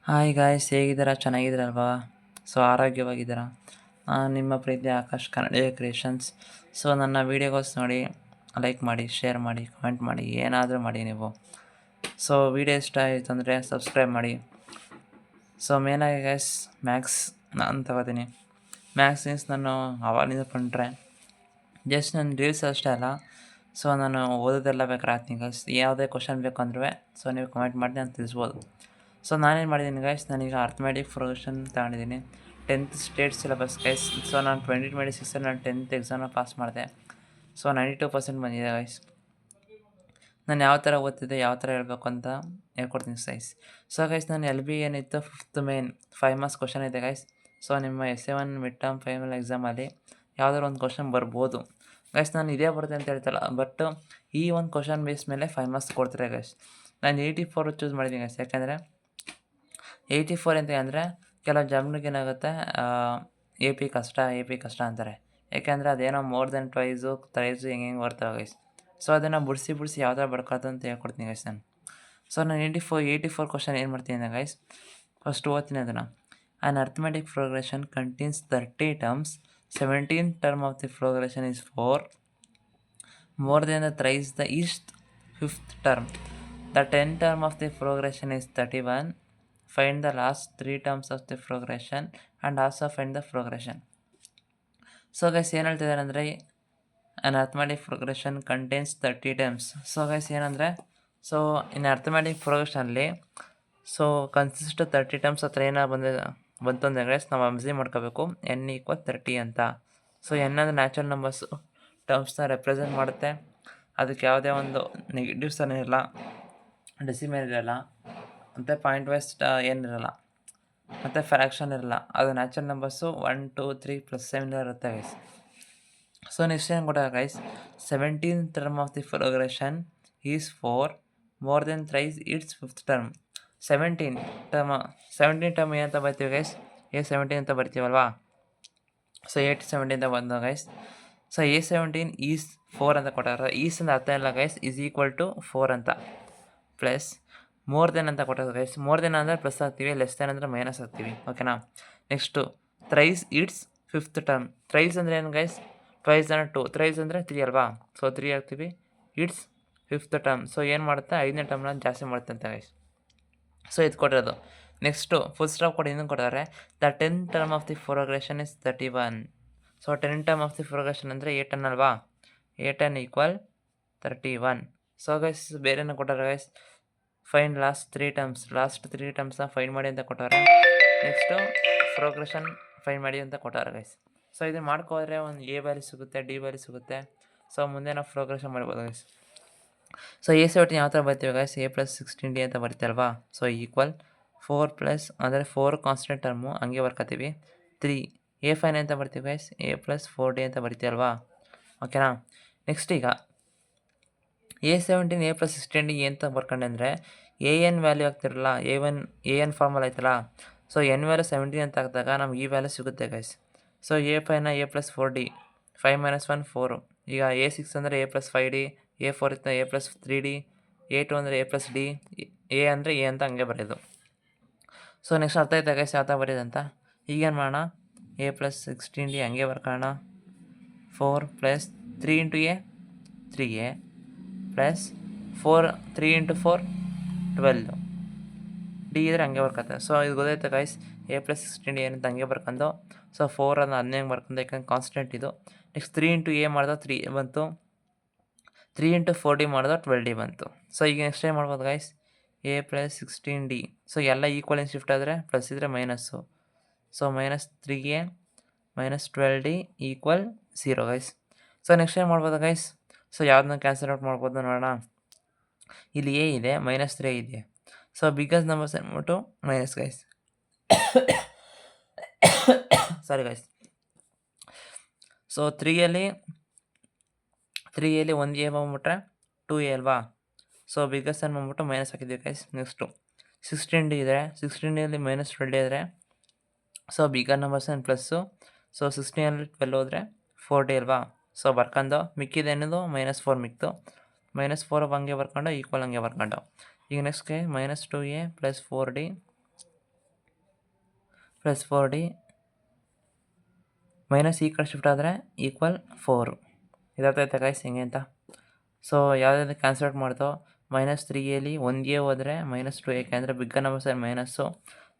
Hi guys, ಹೇಗಿದ್ದೀರಾ? ಚೆನ್ನಾಗಿದ್ದೀರಲ್ವಾ? So ಆರೋಗ್ಯವಾಗಿದ್ದೀರಾ? ನಿಮ್ಮ ಪ್ರೀತಿ Akash Kannada creations. So ನನ್ನ ವೀಡಿಯೋಗೋಸ್ ನೋಡಿ, ಲೈಕ್ ಮಾಡಿ, ಶೇರ್ ಮಾಡಿ, ಕಮೆಂಟ್ ಮಾಡಿ, ಏನಾದರೂ ಮಾಡಿ ನೀವು. ಸೊ ವೀಡಿಯೋ ಇಷ್ಟ ಆಯಿತು ಅಂದರೆ ಸಬ್ಸ್ಕ್ರೈಬ್ ಮಾಡಿ. ಸೊ ಮೇನಾಗಿ ಗೈಸ್, ಮ್ಯಾಕ್ಸ್ ನಾನು ತಗೋತೀನಿ. ಮ್ಯಾಕ್ಸ್ ಮೀನ್ಸ್ ನಾನು ಅವಾಗಿಂದ ಪಂಟ್ರೆ ಜಸ್ಟ್ ನನ್ನ ರೀಲ್ಸ್ ಅಷ್ಟೇ ಅಲ್ಲ. ಸೊ ನಾನು ಓದೋದೆಲ್ಲ ಬೇಕಾದ್ರೆ ಆಗ್ತೀನಿ ಗೈಸ್. ಯಾವುದೇ ಕ್ವಶನ್ ಬೇಕು ಅಂದ್ರೂ ಸೊ ನೀವು ಕಮೆಂಟ್ ಮಾಡಿ ನಾನು ತಿಳಿಸ್ಬೋದು. ಸೊ ನಾನೇನು ಮಾಡಿದ್ದೀನಿ ಗೈಸ್, ನಾನೀಗ ಅರ್ಥಮೆಟಿಕ್ ಪ್ರೋಗ್ರೆಷನ್ ತಗೊಂಡಿದ್ದೀನಿ. 10th state syllabus guys. So ನಾನು 2026 ನಾನು 10th ಎಕ್ಸಾಮ್ನ ಪಾಸ್ ಮಾಡಿದೆ. ಸೊ 92% ಬಂದಿದೆ ಗೈಸ್. ನಾನು ಯಾವ ಥರ ಓದ್ತಿದ್ದೆ, ಯಾವ ಥರ ಹೇಳ್ಬೇಕು ಅಂತ ಹೇಳ್ಕೊಡ್ತೀನಿ ಗೈಸ್. ಸೊ ಗೈಸ್, ನಾನು LB ಏನಿತ್ತು 5th ಮೇನ್ 5 ಮಾರ್ಕ್ಸ್ ಕ್ವಶನ್ ಇದೆ ಗೈಸ್. ಸೊ ನಿಮ್ಮ SA1 ಮಿಡ್ ಟರ್ಮ್ ಫೈನಲ್ ಎಕ್ಸಾಮಲ್ಲಿ ಯಾವುದಾದ್ರು ಒಂದು ಕ್ವಶನ್ ಬರ್ಬೋದು ಗೈಸ್. ನಾನು ಇದೇ ಬರುತ್ತೆ ಅಂತ ಹೇಳ್ತಲ್ಲ, ಬಟ್ ಈ ಒಂದು ಕ್ವಶನ್ ಬೇಸ್ ಮೇಲೆ 5 ಮಾರ್ಕ್ಸ್ ಕೊಡ್ತಾರೆ ಗೈಸ್. ನಾನು 84 ಚೂಸ್ ಮಾಡಿದ್ದೀನಿ ಗೈಸ್. ಯಾಕೆಂದರೆ 84 ಅಂತ ಅಂದರೆ ಕೆಲವು ಜನರಿಗೆ ಏನಾಗುತ್ತೆ, AP ಕಷ್ಟ ಅಂತಾರೆ. ಯಾಕೆಂದರೆ ಅದೇನೋ ಮೋರ್ ದೆನ್ ಟ್ವೈಸು ಥ್ರೈಸು ಹೆಂಗೆ ಬರ್ತವೆ ಗೈಸ್. ಸೊ ಅದನ್ನು ಬಿಡಿಸಿ ಯಾವ ಥರ ಬರ್ಕೋದು ಅಂತ ಹೇಳ್ಕೊಡ್ತೀನಿ ಗೈಸ್ ನಾನು. ಸೊ ನಾನು 84 ಕ್ವಶನ್ ಏನು ಮಾಡ್ತೀನಿ ಅಂದರೆ ಗೈಸ್, ಫಸ್ಟ್ ಓದ್ತೀನಿ ಅದನ್ನು. An arithmetic progression contains 30 terms. 17th term of the progression is 4, more than the thrice the each 5th term. The 10th term of the progression is 31. Find the last 3 terms of the progression and also find the progression. So guys ಏನು ಹೇಳ್ತಿದ್ದಾರೆ ಅಂದರೆ, an arithmetic progression contains 30 terms. So guys ಏನಂದರೆ, so in arithmetic ಪ್ರೋಗ್ರೆಷನಲ್ಲಿ so consist 30 terms ಹತ್ರ ಏನೋ ಬಂತು ಅಂದರೆ guys, ನಾವು ಅಬ್ಸರ್ವ್ ಮಾಡ್ಕೋಬೇಕು n = 30 ಅಂತ. ಸೊ n ಅಂದರೆ ನ್ಯಾಚುರಲ್ ನಂಬರ್ಸು ಟರ್ಮ್ಸ್ನ ರೆಪ್ರೆಸೆಂಟ್ ಮಾಡುತ್ತೆ. ಅದಕ್ಕೆ ಯಾವುದೇ ಒಂದು ನೆಗೆಟಿವ್ಸ್ ಇರಲ್ಲ, ಡೆಸಿಮಲ್ ಇರಲ್ಲ, ಮತ್ತು ಪಾಯಿಂಟ್ ವೈಸ್ ಏನಿರಲ್ಲ, ಮತ್ತು ಫ್ರ್ಯಾಕ್ಷನ್ ಇರಲ್ಲ. ಅದು ನ್ಯಾಚುರಲ್ ನಂಬರ್ಸು 1 2 3 +7 ಇರುತ್ತೆ ಗೈಸ್. ಸೊ ನೆಕ್ಸ್ಟ್ ಏನು ಕೊಟ್ಟಾಗ guys, 17th term of the progression is 4, more than thrice its 5th term. 17 term ಏನಂತ ಬರ್ತೀವಿ ಗೈಸ್, A17 ಅಂತ ಬರ್ತೀವಲ್ವಾ. ಸೊ 817 ಅಂತ ಬಂದ ಗೈಸ್. ಸೊ A17 ಈಸ್ 4 ಅಂತ ಕೊಟ್ಟಾರ. ಈಸ್ ಅಂತ ಅರ್ಥ ಇಲ್ಲ ಗೈಸ್, ಈಸ್ ಈಕ್ವಲ್ ಟು 4 ಅಂತ. ಪ್ಲಸ್ ಮೋರ್ ದೆನ್ ಅಂತ ಕೊಟ್ಟಾರ ಗೈಸ್. ಮೋರ್ ದೆನ್ ಅಂದರೆ ಪ್ಲಸ್ ಆಗ್ತೀವಿ, ಲೆಸ್ ದೆನ್ ಅಂದರೆ ಮೈನಸ್ ಆಗ್ತೀವಿ. ಓಕೆನಾ. Next thrice it's 5th term. Thrice ಅಂದರೆ ಏನು ಗೈಸ್, ಟ್ವೈಸ್ ಅಂದರೆ 2, ಥ್ರೈಸ್ ಅಂದರೆ 3 ಅಲ್ವಾ. ಸೊ 3 ಆಗ್ತೀವಿ. It's 5th term. ಸೊ ಏನು ಮಾಡುತ್ತೆ, 5ನೇ ಟರ್ಮ್ನ ಜಾಸ್ತಿ ಮಾಡುತ್ತೆ ಅಂತ ಗೈಸ್. ಸೊ ಇದು ಕೊಟ್ಟಿರೋದು. ನೆಕ್ಸ್ಟು ಫುಲ್ ಸ್ಟಾಪ್ ಕೊಟ್ಟು ಇನ್ನೊಂದು ಕೊಡ್ತಾರೆ, the 10th term of the progression is 31. So 10th term of the progression ಅಂದರೆ 8 ಅಲ್ವಾ. 8 = 31. ಸೊ ಗೈಸ್ ಬೇರೆನೂ ಕೊಟ್ಟಾರೆ ಗೈಸ್, ಫೈನ್ ಲಾಸ್ಟ್ 3 ಟರ್ಮ್ಸ್ನ ಫೈನ್ ಮಾಡಿ ಅಂತ ಕೊಟ್ಟಾರೆ. ನೆಕ್ಸ್ಟು ಪ್ರೋಗ್ರೆಷನ್ ಫೈನ್ ಮಾಡಿ ಅಂತ ಕೊಟ್ಟಾರೆ ಗೈಸ್. ಸೊ ಇದನ್ನು ಮಾಡ್ಕೋದ್ರೆ ಒಂದು A ವ್ಯಾಲ್ಯೂ ಸಿಗುತ್ತೆ, D ವ್ಯಾಲ್ಯೂ ಸಿಗುತ್ತೆ. ಸೊ ಮುಂದೆ ನಾವು ಪ್ರೋಗ್ರೆಷನ್ ಮಾಡ್ಬೋದು ಗೈಸ್. ಸೊ A17 ಯಾವ ಥರ ಬರ್ತೀವಿ ಗೈಸ್, A+16D ಅಂತ ಬರ್ತೀವಲ್ವಾ. ಸೊ ಈಕ್ವಲ್ 4 ಅಂದರೆ 4 ಕಾನ್ಸ್ಟೆಂಟ್ ಟರ್ಮು ಹಂಗೆ ಬರ್ಕೋತೀವಿ. 3 A5 ಅಂತ ಬರ್ತೀವಿ ಗೈಸ್, A+4D ಅಂತ ಬರ್ತೀವಲ್ವಾ. ಓಕೆನಾ. ನೆಕ್ಸ್ಟ್ ಈಗ A17 A+16D ಅಂತ ಬರ್ಕೊಂಡೆ ಅಂದರೆ AN ವ್ಯಾಲ್ಯೂ ಆಗ್ತಿರಲ್ಲ, AN ಫಾರ್ಮಲ್ ಆಯ್ತಲ್ಲ. ಸೊ n ವ್ಯಾಲ್ಯೂ 17 ಅಂತ ಹಾಕಿದಾಗ ನಮ್ಗೆ ಈ ವ್ಯಾಲ್ಯೂ ಸಿಗುತ್ತೆ ಗೈಸ್. So A5ನ A+4D, 5 - 1 4. ಈಗ A6 ಅಂದರೆ A+5D, A4 ಇತ್ತು A+3D, A2 ಅಂದರೆ A+D, A ಅಂದರೆ A ಅಂತ ಹಂಗೆ ಬರೆಯೋದು. ಸೊ ನೆಕ್ಸ್ಟ್ ಅರ್ಥ ಆಯ್ತಾ ಗೈಸ್ ಯಾವ ಥರ ಬರೆಯೋದು ಅಂತ. ಈಗೇನು ಮಾಡೋಣ, A+16D ಹಂಗೆ ಬರ್ಕೊಳ್ಳೋಣ. 4 + 3 × A 3A ಪ್ಲಸ್ 4 3 × 4 12. D ಇದ್ರೆ ಹಂಗೆ ಬರ್ಕತ್ತೆ. ಸೊ ಇದು ಗೊತ್ತಾಯ್ತು ಗೈಸ್, A+16D ಏನಂತ ಹಂಗೆ ಬರ್ಕೊಂಡು. ಸೊ 4 ಅನ್ನು 10 ಬರ್ಕೊಂಡು, ಯಾಕಂದ್ರೆ ಕಾನ್ಸ್ಟೆಂಟ್ ಇದು. ನೆಕ್ಸ್ಟ್ 3 × A ಮಾಡಿದ್ರೆ 3 ಬಂತು, 3 × 4D ಮಾಡಿದ್ರೆ 12D ಬಂತು. ಸೊ ಈಗ ನೆಕ್ಸ್ಟ್ ಏನು ಮಾಡ್ಬೋದು ಗೈಸ್, A+16D. ಸೊ ಎಲ್ಲ ಈಕ್ವಲ್ ಶಿಫ್ಟ್ ಆದರೆ ಪ್ಲಸ್ ಇದ್ದರೆ minus. So -3A - 12D = 0 guys. So next ಏನು ಮಾಡ್ಬೋದು ಗೈಸ್, ಸೊ ಯಾವ್ದನ್ನ ಕ್ಯಾನ್ಸಲ್ ಔಟ್ ಮಾಡ್ಬೋದು ನೋಡೋಣ. ಇಲ್ಲಿ A ಇದೆ, -3 ಇದೆ. ಸೊ ಬಿಗ್ಗೆಸ್ಟ್ ನಂಬರ್ಸ್ ಅಂದ್ಬಿಟ್ಟು minus guys. Sorry guys. So 3ಯಲ್ಲಿ 1 A ಬಂದ್ಬಿಟ್ರೆ 2A ಅಲ್ವಾ. ಸೊ ಬಿಗ್ಗೆಸ್ಟ್ ಅನ್ನು ಬಂದ್ಬಿಟ್ಟು ಮೈನಸ್ ಹಾಕಿದ್ದೀವಿ ಗೈಸ್. ನೆಕ್ಸ್ಟು 16D ಇದೆ, 16ಯಲ್ಲಿ -12D ಇದ್ದರೆ ಸೊ ಬಿಗ್ಗರ್ ನಂಬರ್ಸ್ ಏನು ಪ್ಲಸ್ಸು. ಸೊ 16ಯಲ್ಲಿ 12 ಹೋದರೆ 4D ಅಲ್ವಾ. ಸೊ ಬರ್ಕೊಂಡು ಮಿಕ್ಕಿದೇನದು -4 ಮಿಕ್ತು, -4 ಹಂಗೆ ಬರ್ಕೊಂಡು ಈಕ್ವಲ್ ಹಂಗೆ ಬರ್ಕೊಂಡು. ಈಗ ನೆಕ್ಸ್ಟ್ಗೆ -2A + 4D plus 4D minus ಈ ಕಡೆ ಶಿಫ್ಟ್ ಆದರೆ ಈಕ್ವಲ್ 4. ಇದಾಗ್ತೈತೆ ಗೈಸ್ ಹೆಂಗೆ ಅಂತ. ಸೊ ಯಾವುದಾದ್ರು ಕ್ಯಾನ್ಸಲ್ ಮಾಡ್ತೋ -3 1A ಹೋದರೆ -2 ಯಾಕೆಂದರೆ ಬಿಗ್ಗ ನಂಬರ್ಸ್ ಮೈನಸ್ಸು.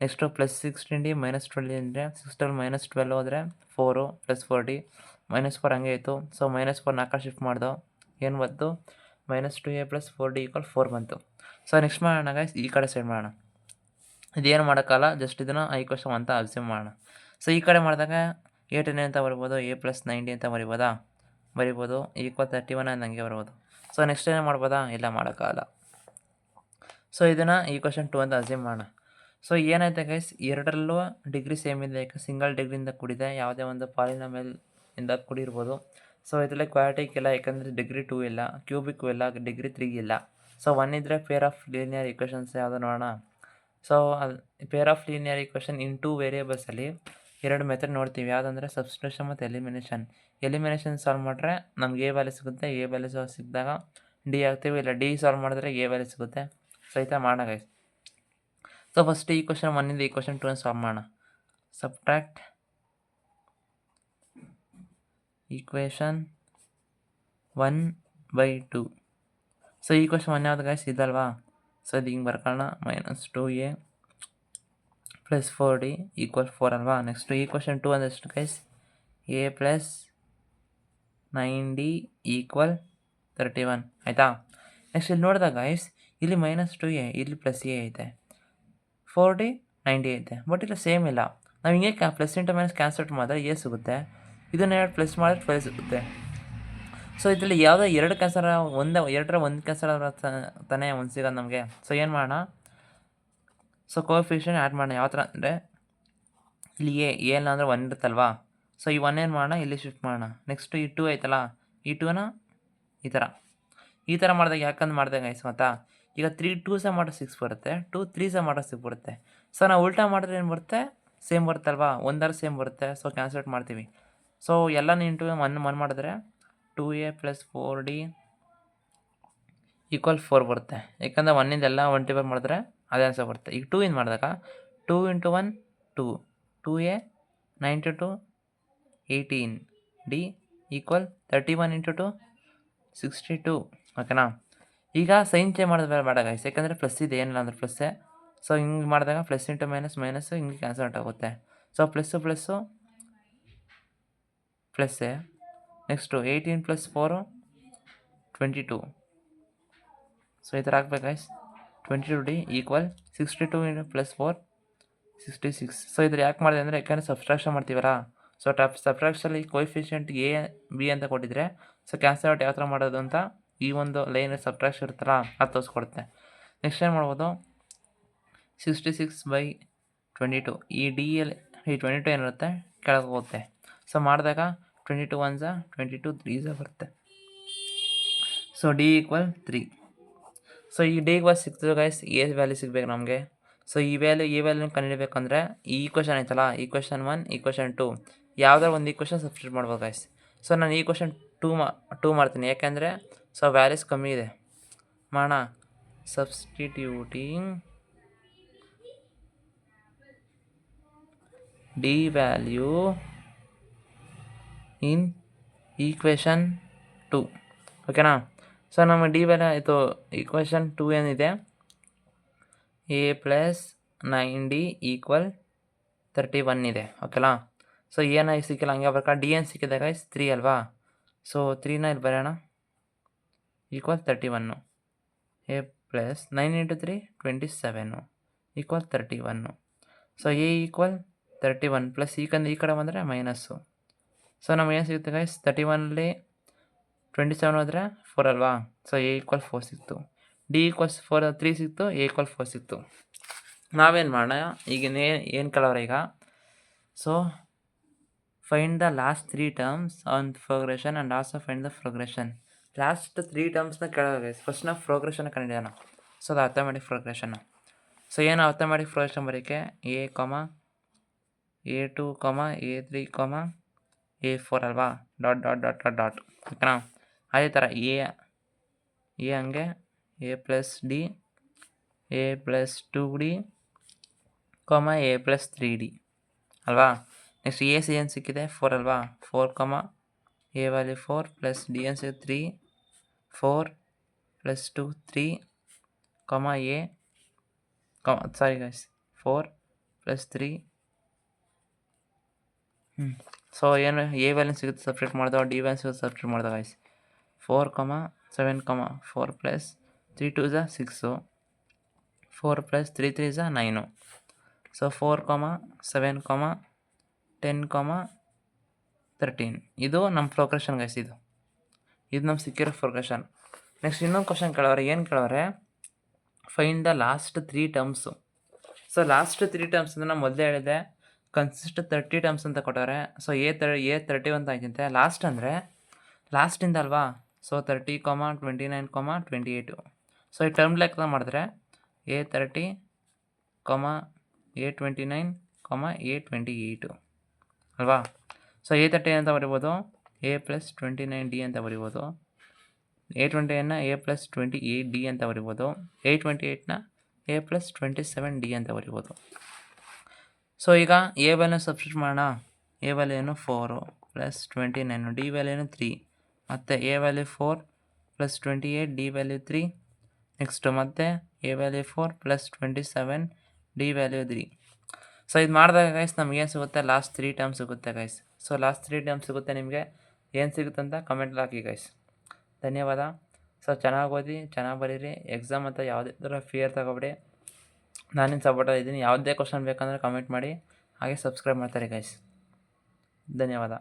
ನೆಕ್ಸ್ಟು +16D -12 ಅಂದರೆ 6 -12 ಹೋದರೆ 4 +4D -4 ಹಂಗೆ ಇತ್ತು. ಸೊ -4 4 ಶಿಫ್ಟ್ ಮಾಡ್ದೋ ಏನು ಬಂತು -2A + 4D = 4 ಬಂತು. ಸೊ ನೆಕ್ಸ್ಟ್ ಮಾಡೋಣ ಗೈಸ್, ಈ ಕಡೆ ಸೈಡ್ ಮಾಡೋಣ. ಇದೇನು ಮಾಡೋಕ್ಕಲ್ಲ, ಜಸ್ಟ್ ಇದನ್ನು ಈಕ್ವೇಷನ್ ಅಂತ ಅಬ್ಸರ್ವ್ ಮಾಡೋಣ. ಸೊ ಈ ಕಡೆ ಮಾಡಿದಾಗ A10 ಅಂತ ಬರ್ಬೋದು, A + 90 ಅಂತ ಬರಿಬೋದು =31 ಅಂತ ಹಂಗೆ ಬರ್ಬೋದು. ಸೊ ನೆಕ್ಸ್ಟ್ ಏನು ಮಾಡ್ಬೋದಾ, ಇಲ್ಲ ಮಾಡೋಕ್ಕಾಗಲ್ಲ. ಸೊ ಇದನ್ನು ಈಕ್ವೇಷನ್ 2 ಅಂತ ಅಸ್ಯೂಮ್ ಮಾಡೋಣ. ಸೊ ಏನಾಯ್ತು ಗೈಸ್, ಎರಡರಲ್ಲೂ ಡಿಗ್ರಿ ಸೇಮ್ ಇದೆ, ಸಿಂಗಲ್ ಡಿಗ್ರಿಯಿಂದ ಕೂಡಿದೆ, ಯಾವುದೇ ಒಂದು ಪಾಲಿನಾಮಿಯಲ್ ಇಂದ ಕೂಡಿರ್ಬೋದು. ಸೊ ಇದರಲ್ಲಿ ಕ್ವಾಡ್ರಾಟಿಕ್ ಇಲ್ಲ, ಯಾಕಂದರೆ ಡಿಗ್ರಿ 2 ಇಲ್ಲ, ಕ್ಯೂಬಿಕ್ ಇಲ್ಲ, ಡಿಗ್ರಿ 3 ಇಲ್ಲ. ಸೊ 1 ಇದ್ದರೆ ಪೇರ್ ಆಫ್ ಲೀನಿಯರ್ ಈಕ್ವೇಷನ್ಸ್ ಯಾವುದು ನೋಡೋಣ. So pair of linear equation in 2 ವೇರಿಯೇಬಲ್ಸಲ್ಲಿ 2 method ನೋಡ್ತೀವಿ, ಯಾವುದಂದರೆ ಸಬ್ಸ್ಟಿಟ್ಯೂಷನ್ ಮತ್ತು ಎಲಿಮಿನೇಷನ್ ಸಾಲ್ವ್ ಮಾಡಿದ್ರೆ ನಮ್ಗೆ A ವ್ಯಾಲ್ಯೂ ಸಿಗುತ್ತೆ, A ವ್ಯಾಲ್ಯೂ ಸಿಕ್ಕಿದಾಗ D ಹಾಕ್ತೀವಿ, ಇಲ್ಲ D ಸಾಲ್ವ್ ಮಾಡಿದ್ರೆ A ವ್ಯಾಲ್ಯೂ ಸಿಗುತ್ತೆ. ಸೊ ಈ ಥರ ಮಾಡೋಣ ಗೈಸ್. ಸೊ ಫಸ್ಟ್ ಈಕ್ವೇಷನ್ 1 ಇಂದ ಈಕ್ವೇಷನ್ 2 ಸಾಲ್ವ್ ಮಾಡೋಣ. Subtract equation 1/2. ಸೊ ಈಕ್ವೇಷನ್ 1 ಯಾವ್ದು ಗೈಸ್, ಇದಲ್ವಾ. ಸೊ ಇದು ಹಿಂಗೆ ಬರ್ಕೊಳ್ಳೋಣ, -2A + 4D = 4 ಅಲ್ವಾ. ನೆಕ್ಸ್ಟು ಈಕ್ವೇಷನ್ 2 ಅಂದರೆ ಎಷ್ಟು ಗೈಸ್, A + 9D = 31 ಆಯಿತಾ. ನೆಕ್ಸ್ಟ್ ಇಲ್ಲಿ ನೋಡಿದಾಗ ಗೈಸ್, ಇಲ್ಲಿ -2A ಇಲ್ಲಿ +A ಐತೆ, 4D 90 ಐತೆ, ಬಟ್ ಇಲ್ಲಿ ಸೇಮ್ ಇಲ್ಲ. ನಾವು ಹಿಂಗೆ ಪ್ಲಸ್ ಇಂಟು ಮೈನಸ್ ಕ್ಯಾನ್ಸಲ್ ಮಾಡಿದ್ರೆ A ಸಿಗುತ್ತೆ, ಇದನ್ನು 2 ಪ್ಲಸ್ ಮಾಡಿದ್ರೆ 12 ಸಿಗುತ್ತೆ. ಸೊ ಇದರಲ್ಲಿ ಯಾವುದೋ 2 ಕ್ಯಾನ್ಸಲ್ ಎರಡರ ಒಂದು ಕ್ಯಾನ್ಸಲ್ ತಾನೇ ಒಂದು ಸಿಗೋದು ನಮಗೆ. ಸೊ ಏನು ಮಾಡೋಣ, ಸೊ ಕೋಎಫಿಷಿಯಂಟ್ ಆ್ಯಡ್ ಮಾಡೋಣ. ಯಾವ ಥರ ಅಂದರೆ ಇಲ್ಲಿ A ಇಲ್ಲ ಅಂದರೆ 1 ಇರುತ್ತಲ್ವಾ. ಸೊ ಈ 1 ಏನು ಮಾಡೋಣ, ಇಲ್ಲಿ ಶಿಫ್ಟ್ ಮಾಡೋಣ. ನೆಕ್ಸ್ಟು ಈ 2 ಐತಲ್ಲ, ಈ 2ನ ಈ ಥರ ಮಾಡಿದಾಗ ಯಾಕಂದು ಮಾಡಿದಾಗ ಗೈಸ್ ಗೊತ್ತಾ, ಈಗ 3 2s ಮಾಡಿದ್ರೆ 6 ಬರುತ್ತೆ, 2 3s ಮಾಡಿದ್ರೆ 6 ಬರುತ್ತೆ. ಸೊ ನಾವು ಉಲ್ಟಾ ಮಾಡಿದ್ರೆ ಏನು ಬರುತ್ತೆ, ಸೇಮ್ ಬರುತ್ತಲ್ವಾ, ಒಂದಾರು ಸೇಮ್ ಬರುತ್ತೆ. ಸೊ ಕ್ಯಾನ್ಸಲ್ ಮಾಡ್ತೀವಿ. ಸೊ ಎಲ್ಲನೂ ಇಂಟು 1 ಮಾಡಿದ್ರೆ 2A + 4D = 4 ಬರುತ್ತೆ, ಯಾಕಂದರೆ 1ಇಂದ ಎಲ್ಲ 1 ಡಿವೈಡ್ ಮಾಡಿದ್ರೆ ಅದೇ ಆನ್ಸರ್ ಬರುತ್ತೆ. ಈಗ 2 ಇಂದ ಮಾಡಿದಾಗ 2 × 1 2, 2A 9 × 2 18, D = 31 × 2 62. ಓಕೆನಾ. ಈಗ ಸೈನ್ ಚೇಂಜ್ ಮಾಡೋದು ಬೇಡ ಗೈಸ್, ಯಾಕಂದರೆ ಪ್ಲಸ್ ಇದೆ, ಏನಿಲ್ಲ ಅಂದರೆ ಪ್ಲಸ್ಸೇ. ಸೊ ಹಿಂಗೆ ಮಾಡಿದಾಗ ಪ್ಲಸ್ ಇಂಟು ಮೈನಸ್ಸು ಹಿಂಗೆ ಕ್ಯಾನ್ಸಲ್ ಆಗುತ್ತೆ. ಸೊ ಪ್ಲಸ್ಸು ಪ್ಲಸ್ಸೇ. ನೆಕ್ಸ್ಟು 18 + 4 22. ಸೊ ಈ ಥರ ಹಾಕ್ಬೇಕು ಗೈಸ್, 22D = 62 + 4 66. ಸೊ ಇದ್ರ ಯಾಕೆ ಮಾಡಿದೆ ಅಂದರೆ, ಯಾಕಂದರೆ ಸಬ್ಸ್ಟ್ರಾಕ್ಷನ್ ಮಾಡ್ತೀವಲ್ಲ. ಸೊ ಸಬ್ಟ್ರಾಕ್ಷನಲ್ಲಿ ಕೋಎಫಿಷಿಯಂಟ್ A B ಅಂತ ಕೊಟ್ಟಿದ್ರೆ, ಸೊ ಕ್ಯಾನ್ಸಲ್ ಔಟ್ ಯಾವ ಥರ ಮಾಡೋದು ಅಂತ ಈ ಒಂದು ಲೈನ್ ಸಬ್ಟ್ರಾಕ್ಷನ್ ಇರುತ್ತಲ್ಲ ಅದು ತೋರಿಸ್ಕೊಡುತ್ತೆ. ನೆಕ್ಸ್ಟ್ ಏನು ಮಾಡ್ಬೋದು, 66/22 ಈ D-ಯಲ್ಲಿ ಈ 22 ಏನಿರುತ್ತೆ ಕೆಳಗೆ ಹೋಗುತ್ತೆ. ಸೊ ಮಾಡಿದಾಗ 22 1s 22 3s ಬರುತ್ತೆ. So D = 3. ಸೊ ಈ D = 6 ಗೈಸ್, A ವ್ಯಾಲ್ಯೂ ಸಿಗಬೇಕು ನಮಗೆ. ಸೊ ಈ ವ್ಯಾಲ್ಯೂನ ಕಂಡುಹಿಡಬೇಕಂದ್ರೆ ಈ ಈಕ್ವೇಷನ್ ಐತಲ್ಲ, ಈಕ್ವೇಷನ್ 1 ಈಕ್ವೇಷನ್ 2 ಯಾವುದಾದ್ರು ಒಂದು ಈಕ್ವೇಷನ್ ಸಬ್ಸ್ಟಿಟ್ಯೂಟ್ ಮಾಡ್ಬೋದು ಗೈಸ್. ಸೊ ನಾನು ಈಕ್ವೇಷನ್ 2 ಮಾಡ್ತೀನಿ, ಯಾಕೆಂದರೆ ಸೊ ವ್ಯಾಲ್ಯೂಸ್ ಕಮ್ಮಿ ಇದೆ. ಮಾಡೋಣ, substituting D value in equation 2. ಓಕೆನಾ. ಸೊ ನಮ್ಮ D ವ್ಯಾಲ್ಯೂ ಇದು ಈಕ್ವೇಷನ್ 2 ಏನಿದೆ, A + 9D = 31 ಇದೆ. ಓಕೆನಾ. ಸೊ ಏನಾಗಿ ಸಿಕ್ಕಿಲ್ಲ ಹಂಗೆ ಬರ್ಕ, D ಏನು ಸಿಕ್ಕಿದೆ ಗೈಸ್ 3 ಅಲ್ವಾ. ಸೊ 3ನ ಇಲ್ಲಿ ಬರೋಣ, = 31. A + 9 × 3 27 = 31. ಸೊ A = 31 ಪ್ಲಸ್ ಈ ಕಡೆ ಬಂದರೆ ಮೈನಸ್ಸು. ಸೊ ನಮ್ಗೆ ಏನು ಸಿಗುತ್ತೆ ಗೈಸ್, 31ಲ್ಲಿ 27 ಹೋದರೆ 4 ಅಲ್ವಾ. ಸೊ A = 4 ಸಿಕ್ತು, D = 4 3 ಸಿಕ್ತು, A = 4 ಸಿಕ್ತು. ನಾವೇನು ಮಾಡೋಣ ಈಗ, ಏನು ಕೇಳೋರು ಈಗ, so find the last 3 terms on progression and also find the progression. Last 3 ಟರ್ಮ್ಸ್ನ ಕೇಳೋರು ಗೈಸ್. ಫಸ್ಟ್ ನಾವು ಪ್ರೋಗ್ರೆಷನ್ನ ಕಂಡಿದ್ದಾನ. ಸೊ ಅದು ಅರ್ಥಮೆಟಿಕ್ ಪ್ರೋಗ್ರೆಷನ್ನ. ಸೊ ಏನು ಅರ್ಥಮೆಟಿಕ್ ಪ್ರೋಗ್ರೆಷನ್ ಬರೋಕ್ಕೆ A, A2, A3, A4 ಅಲ್ವಾ, ಡಾಟ್. ಓಕೆನಾ. ಅದೇ ಥರ A ಹಂಗೆ A + D, A + 2D, A + 3D. ಅಲ್ವಾ. ನೆಕ್ಸ್ಟ್ ಎ ಸಿ ಏನು ಸಿಕ್ಕಿದೆ 4 ಅಲ್ವಾ. 4 ಎ ವ್ಯಾಲ್ಯೂ 4 ಪ್ಲಸ್ ಡಿ ಏನು ಸಿಗುತ್ತೆ 3 4 plus 2 3 A sorry guys 4 plus 3 so ಏನು ಎ ವ್ಯಾಲ್ಯೂ ಸಿಗುತ್ತೆ ಸಬ್ಟ್ರಾಕ್ಟ್ ಮಾಡಿದಾಗ ಡಿ ವ್ಯಾಲ್ಯೂ ಸಿಗುತ್ತೆ ಸಬ್ಟ್ರಾಕ್ಟ್ ಮಾಡಿದಾಗ ಗೈಸ್ 4 7 4 ಪ್ಲಸ್ 3 2 6 4 ಪ್ಲಸ್ 3 3 9. ಸೊ 4 7 10 13 ಇದು ನಮ್ಮ ಪ್ರೋಗ್ರೆಷನ್ ಗೈಸ್. ಇದು ನಮ್ಮ ಸಿಕ್ಕಿರೋ ಪ್ರೋಗ್ರೆಷನ್. ನೆಕ್ಸ್ಟ್ ಇನ್ನೊಂದು ಕ್ವಶನ್ ಕೇಳೋರೆ. ಏನು ಕೇಳೋರೆ, find the last 3 terms. So last 3 terms ಅಂದರೆ ನಾನು ಮೊದಲೇ ಹೇಳಿದೆ ಕನ್ಸಿಸ್ಟ್ 30 ಟರ್ಮ್ಸ್ ಅಂತ ಕೊಟ್ಟವ್ರೆ. ಸೊ ಎ 31 ಆಯ್ತಂತೆ. ಲಾಸ್ಟ್ ಅಂದರೆ ಲಾಸ್ಟಿಂದ ಅಲ್ವಾ. ಸೊ 30 29 28. ಸೊ ಈ ಟರ್ಮ್ ಲೆಕ್ಕ ಮಾಡಿದ್ರೆ ಎ 30 ಎ 29 ಎ 28 ಅಲ್ವಾ. ಸೊ ಎ 30 ಅಂತ ಬರಿಬೋದು, ಎ ಪ್ಲಸ್ 29 ಡಿ ಅಂತ ಬರಿಬೋದು. ಎ 29ನ ಎ ಪ್ಲಸ್ 28 ಡಿ ಅಂತ ಬರಿಬೋದು. ಎ 28ನ ಎ ಪ್ಲಸ್ 27 ಡಿ ಅಂತ ಬರಿಬೋದು. ಸೊ ಈಗ ಎ ವ್ಯಾಲ್ಯೂ ಸಬ್ಸ್ಟಿಟ್ಯೂಟ್ ಮಾಡೋಣ. ಎ ವ್ಯಾಲ್ಯೂ ಏನು 4 ಪ್ಲಸ್ 29, ಡಿ ವ್ಯಾಲ್ಯೂ ಏನು 3, ಮತ್ತು A value 4 plus 28, D value 3. Next ಮತ್ತೆ A value 4 plus 27, D value 3. So ಇದು ಮಾಡಿದಾಗ ಗೈಸ್ ನಮಗೇನು ಸಿಗುತ್ತೆ, ಲಾಸ್ಟ್ 3 ಟರ್ಮ್ ಸಿಗುತ್ತೆ ಗೈಸ್. ಸೊ ಲಾಸ್ಟ್ 3 ಟರ್ಮ್ ಸಿಗುತ್ತೆ. ನಿಮಗೆ ಏನು ಸಿಗುತ್ತೆ ಅಂತ ಕಮೆಂಟ್ಲಿ ಹಾಕಿ ಗೈಸ್. ಧನ್ಯವಾದ. ಸೊ ಚೆನ್ನಾಗಿ ಓದಿ, ಚೆನ್ನಾಗಿ ಬರೀರಿ. ಎಕ್ಸಾಮ್ ಅಂತ ಯಾವುದೇ ಥರ ಫಿಯರ್ ತಗೋಬೇಡಿ. ನಾನಿನ್ನು ಸಪೋರ್ಟಾಗಿ ಇದ್ದೀನಿ. ಯಾವುದೇ ಕ್ವಶನ್ ಬೇಕಂದರೆ ಕಮೆಂಟ್ ಮಾಡಿ. ಹಾಗೆ ಸಬ್ಸ್ಕ್ರೈಬ್ ಮಾಡ್ತಾರೆ ಗೈಸ್. ಧನ್ಯವಾದ.